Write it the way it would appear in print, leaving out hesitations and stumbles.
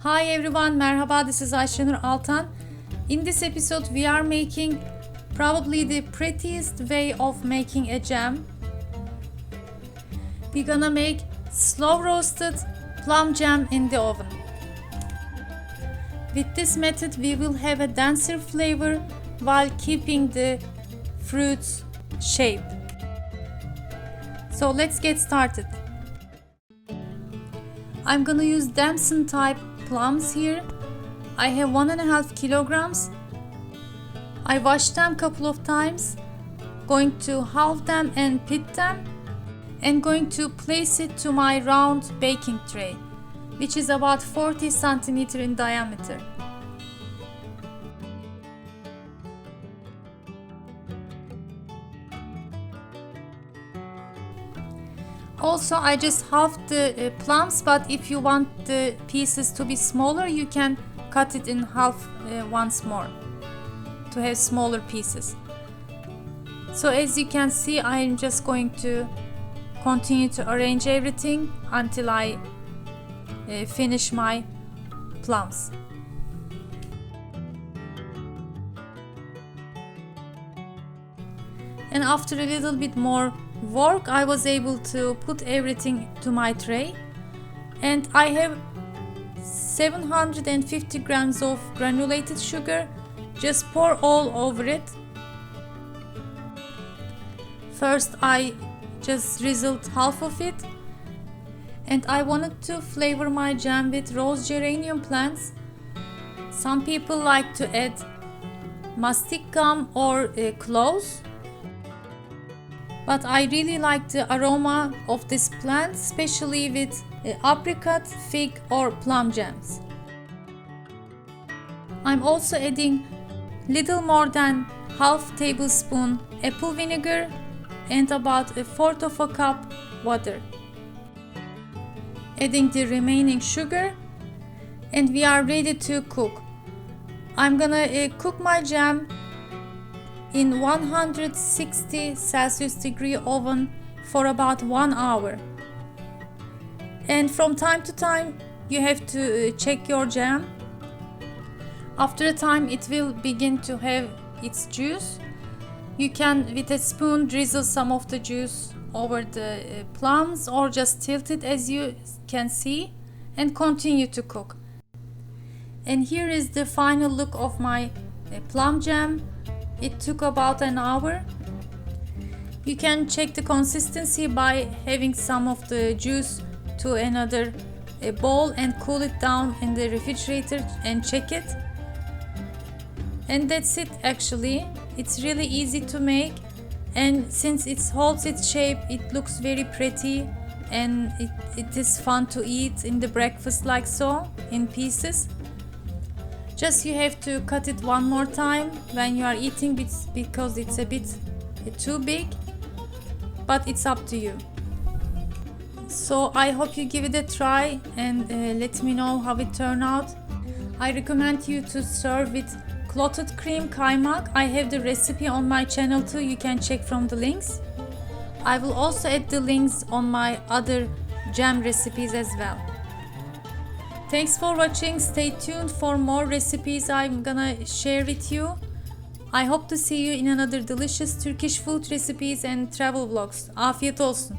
Hi everyone, merhaba, this is Ayşenur Altan. In this episode we are making probably the prettiest way of making a jam. We're gonna make slow roasted plum jam in the oven. With this method we will have a denser flavor while keeping the fruit's shape. So let's get started. I'm gonna use Damson type plums here. I have 1.5 kilograms. I washed them a couple of times, going to halve them and pit them, and going to place it to my round baking tray, which is about 40 centimeters in diameter. Also, I just halved the plums, but if you want the pieces to be smaller, you can cut it in half once more to have smaller pieces. So as you can see, I am just going to continue to arrange everything until I finish my plums. And after a little bit more work, I was able to put everything to my tray, and I have 750 grams of granulated sugar. Just pour all over it. First I just drizzled half of it, and I wanted to flavor my jam with rose geranium plants. Some people like to add mastic gum or cloves, but I really like the aroma of this plant, especially with apricot, fig or plum jams. I'm also adding little more than half tablespoon apple vinegar and about a fourth of a cup water. Adding the remaining sugar, and we are ready to cook. I'm gonna cook my jam in 160 Celsius degree oven for about 1 hour. And from time to time you have to check your jam. After a time it will begin to have its juice. You can with a spoon drizzle some of the juice over the plums, or just tilt it as you can see, and continue to cook. And here is the final look of my plum jam. It took about an hour. You can check the consistency by having some of the juice to another bowl and cool it down in the refrigerator and check it. And that's it actually. It's really easy to make, and since it holds its shape, it looks very pretty, and it is fun to eat in the breakfast like so, in pieces. Just you have to cut it one more time when you are eating because it's a bit too big, but it's up to you. So I hope you give it a try and let me know how it turned out. I recommend you to serve with clotted cream kaymak. I have the recipe on my channel too, you can check from the links. I will also add the links on my other jam recipes as well. Thanks for watching. Stay tuned for more recipes I'm gonna share with you. I hope to see you in another delicious Turkish food recipes and travel vlogs. Afiyet olsun.